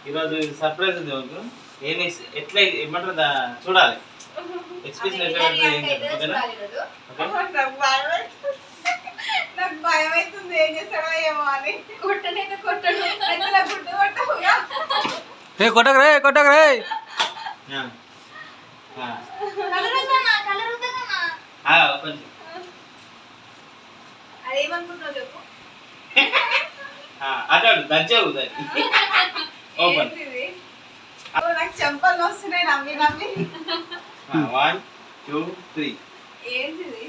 ఈరోజు సర్ప్రైజ్ ఉంది మాకు. ఏమి ఎట్లా ఏమంటారు చూడాలి. ఎక్స్ప్రెషన్ ఎట్లా నాకు భయం అవుతుంది. ఏం చేస్తాడో ఏమో అని. కొట్టనైతే కొట్టడు. గుడ్డు కొట్టవుగా. కొట్టకరే కొంచెం అదేమనుకుంటున్నావు చెప్పు. అటు దంచావు దాన్ని. ఓపెన్. నాకు చెంపలు వస్తున్నాయి నమ్మి నమ్మి. 1 2 3. ఏంటిది?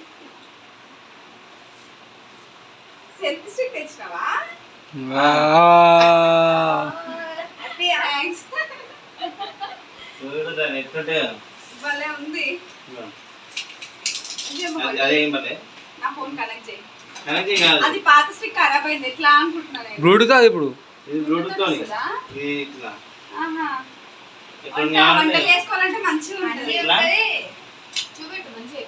సెల్ఫీ స్టిక్ తెచ్చినావా? చూడు దాన్ని ఎట్లుంటే భలే ఉంది. నా ఫోన్ కనెక్ట్ చేయి. అది పాత స్టిక్ ఖరాబ్ అయింది. ఎట్లా అనుకుంటున్నాను. బ్లూటూత్ అది ఇప్పుడు. ఇది బ్లూటూత్ తో ఇట్లా వంటలు చేసుకోవాలంటే మంచిగా ఉంటుంది. చూపెట్టు మంచిగా.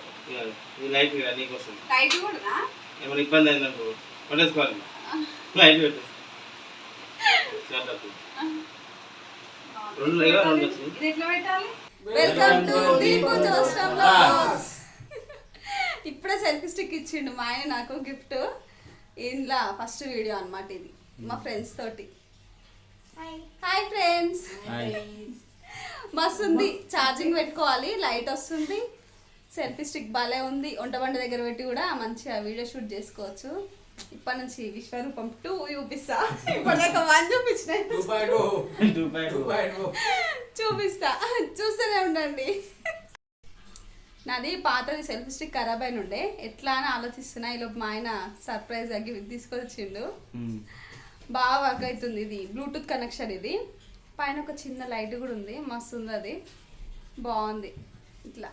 ఈ లైట్ నీకోసం. లైట్ కూడా ఏమైనా ఇబ్బంది అయిందనుకో పట్టేసుకోవాలి. లైట్ పెట్టు. ఇది ఎట్లా పెట్టాలి? వెల్కమ్ టు దీపు జోస్టమ్ వ్లాగ్స్. ఇప్పుడే సెల్ఫీ స్టిక్ ఇచ్చిండు మా ఆయన నాకు గిఫ్ట్. ఇంట్లో ఫస్ట్ వీడియో అన్నమాట ఇది మా ఫ్రెండ్స్ తోటి. Hi friends. మస్తు ఉంది. ఛార్జింగ్ పెట్టుకోవాలి. లైట్ వస్తుంది. సెల్ఫీ స్టిక్ భలే ఉంది. వంటబండ దగ్గర పెట్టి కూడా మంచిగా వీడియో షూట్ చేసుకోవచ్చు. ఇప్పటి నుంచి విశ్వరూపం 2 చూపిస్తా. ఇప్పటిదాకా 1 చూపించిన. చూపిస్తా, చూస్తూనే ఉండండి. నాది పాతది సెల్ఫీ స్టిక్ ఖరాబ్ అయిన ఉండే. ఎట్లా అని ఆలోచిస్తున్నా. ఈలోపు మా ఆయన సర్ప్రైజ్ అగ్గి తీసుకొచ్చిండు. బాగా వర్క్ అవుతుంది. ఇది బ్లూటూత్ కనెక్షన్. ఇది పైన ఒక చిన్న లైట్ కూడా ఉంది. మస్తు ఉంది. అది బాగుంది. ఇట్లా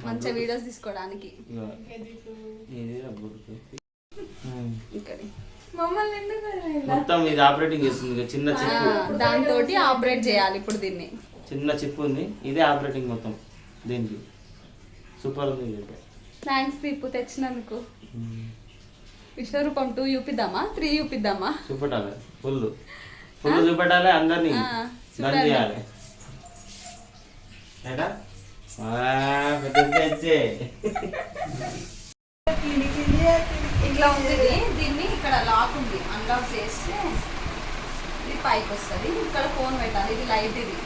మంచిగా వీడియోస్ తీసుకోవడానికి. మొత్తం ఇది ఆపరేటింగ్ చేస్తుంది. చిన్న చిప్ దాంతో ఆపరేట్ చేయాలి. ఇప్పుడు దీన్ని చిన్న చిప్ ఉంది. ఇదే ఆపరేటింగ్ మొత్తం దీనికి. సూపర్ ఉంది. థ్యాంక్స్ దీపు తెచ్చినందుకు. విశ్వరూపం 2 చూపిద్దామా 3 చూపిద్దామా? చూపెట్టాలి. ఫుల్ చూపెట్టాలి. అందరినీ డన్ చేయాలి. ఇట్లా ఉంది. దీన్ని ఇక్కడ లాక్ ఉంది. అన్లాక్ చేస్తే ఇది పైకి వస్తుంది. ఇక్కడ ఫోన్ పెట్టాలి. ఇది లైట్. ఇది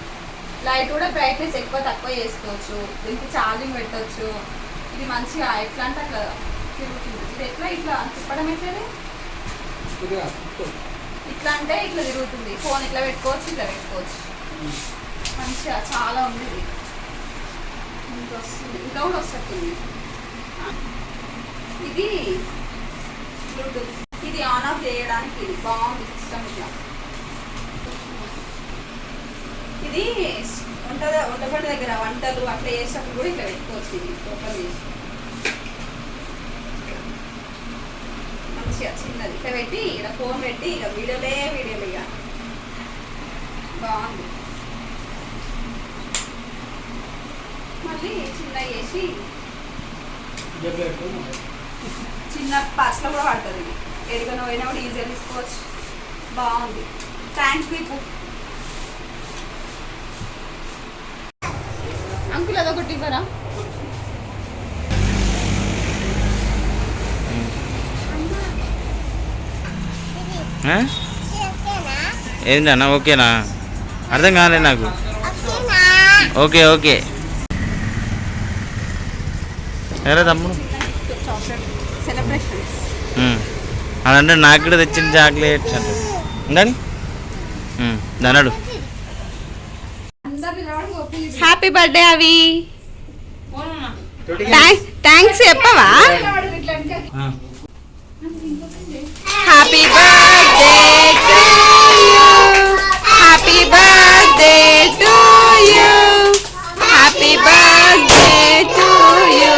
లైట్ కూడా బ్రైట్నెస్ ఎక్కువ తక్కువ చేసుకోవచ్చు. దీనికి ఛార్జింగ్ పెట్టవచ్చు. ఇది మంచిగా ఎట్లా అంటే అట్లా తిరుగుతుంది. ఇది ఎట్లా ఇట్లా తిప్పడం ఎట్లది ఇట్లా అంటే ఇట్లా తిరుగుతుంది. ఫోన్ ఇట్లా పెట్టుకోవచ్చు. ఇట్లా పెట్టుకోవచ్చు. మంచిగా చాలా ఉంది. ఇది ఇంకా వస్తుంది. ఇంకా కూడా వస్తుంది. ఇది బ్లూటూత్. ఇది ఆన్ ఆఫ్ చేయడానికి ఇది బాగుంది సిస్టమ్. ఇట్లా ఇది వంటపడి దగ్గర వంటలు అట్లా చేసేటప్పుడు కూడా ఇట్లా పెట్టుకోవచ్చు. ఇది ఓపెన్ చేసి మంచిగా చిన్నది ఇట్లా పెట్టి ఇక్కడ ఫోన్ పెట్టి ఇక వీడియోలే ఇక బాగుంది. మళ్ళీ చిన్న చేసి చిన్న పర్స్లో కూడా పడుతుంది. ఇది ఎక్కడికైనా పోయినా కూడా ఈజీగా తీసుకోవచ్చు. బాగుంది. థ్యాంక్స్ దీపు. అంకుల్ అదొకటి ఇవ్వరా? ఏందన్నా? ఓకేనా? అర్థం కాలేదు నాకు. Okay okay. ఎలా తమ్ముడు అదంటే నాకు కూడా తెచ్చిన చాక్లెట్ అంటే కానీ దానాడు. హ్యాపీ బర్త్డే అవి. థ్యాంక్స్ చెప్పవా? Happy birthday to you. Happy birthday to you. Happy birthday to you.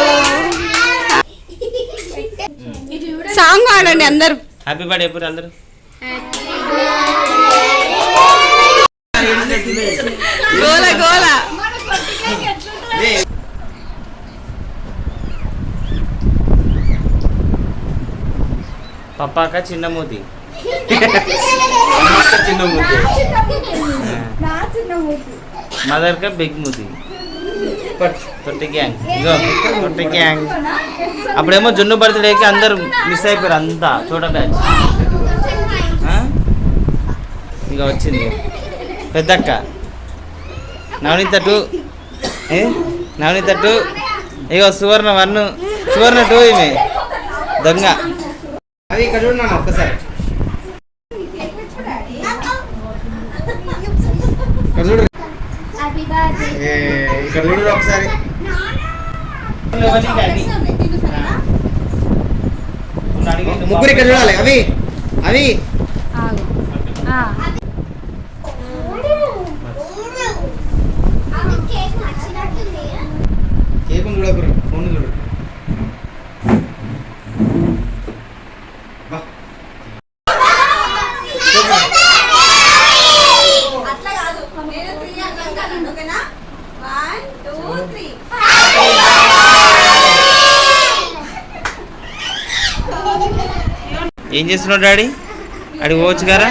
Song పాడండి అందరూ. హ్యాపీ బర్త్డే ఎప్పుడు అందరూ. గోల గోల. పప్పాక చిన్న మూతి. చిన్న మూతి. మదర్ కా బిగ్ మూతి తొట్టి గ్యాంగ్ ఇగో తొట్టి గ్యాంగ్. అప్పుడేమో జున్ను బర్త్డేకి అందరు మిస్ అయిపోయారు అంతా చోట బ్యాచ్. ఇక వచ్చింది పెద్దక్క నవనీత 2 నవనీత 2 ఇగో సువర్ణ 1 సువర్ణ 2 ఈమె దొంగ. అవి ఇక్కడ చూడన్నా ఒక్కసారి ఇక్కడ చూడు ఒకసారి. ముగ్గురు ఇక్కడ చూడాలి. అవి అవి కేక్ చూడకూడదు ఫోన్ చూడు. అట్లా కాదు, నేను 3 అంటాను. ఓకేనా? 1 2 3. ఏం చేస్తున్నావు డాడీ? అడిగి పోవచ్చు గారా.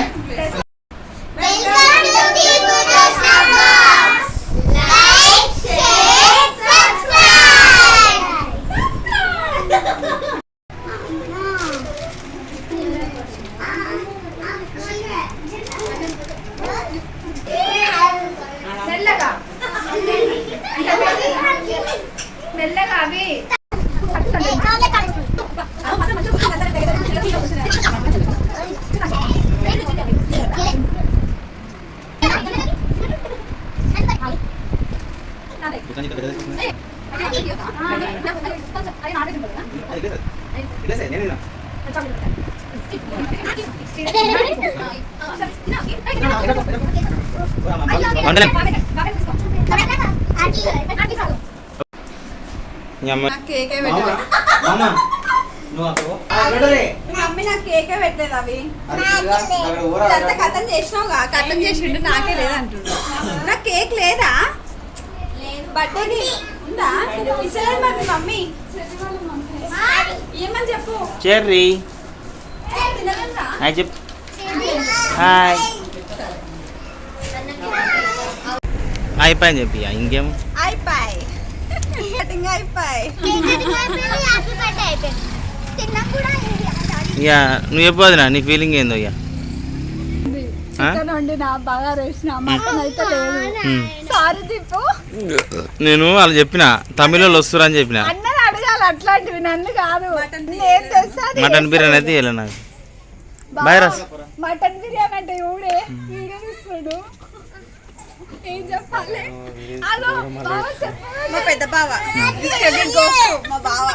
కేకే మమ్మీ నాకు కేకే పెట్టలేదు. అవి కథం చేసినావు కథం చేసిండు నాకే లేదంటుండు. నాకు కేక్ లేదా? బర్త్డేకి ఉందా? ఇసలేదు మరి మమ్మీ ఏమని చెప్పు. చెర్రీ హాయ్ చెప్పు. హాయ్ అయిపోయింది చెప్పి ఇంకేం అయిపోయి అయిపోయి. ఇక నువ్వు చెప్పదు నీ ఫీలింగ్ ఏందో ఇక. నేను వాళ్ళు చెప్పిన తమిళలో వస్తురా అని చెప్పిన. అట్లాంటివి నన్ను కాదు. మటన్ బిర్యానీ అయితే వెళ్ళా నాకు. Bye Ross. మటన్ బిర్యానీ అంటే ఊడే వీడియో తీస్తాడు. ఏం చెప్పాలి? మా పెద్ద బావ మా బావ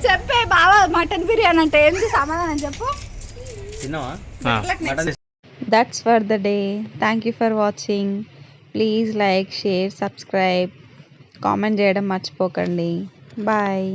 చెప్పే బావ మటన్ బిర్యానీ అంటే ఏంటి సమాధానం చెప్పు. That's for the day. Thank you for watching. Please like, share, subscribe, comment చేయడం మర్చిపోకండి. Bye.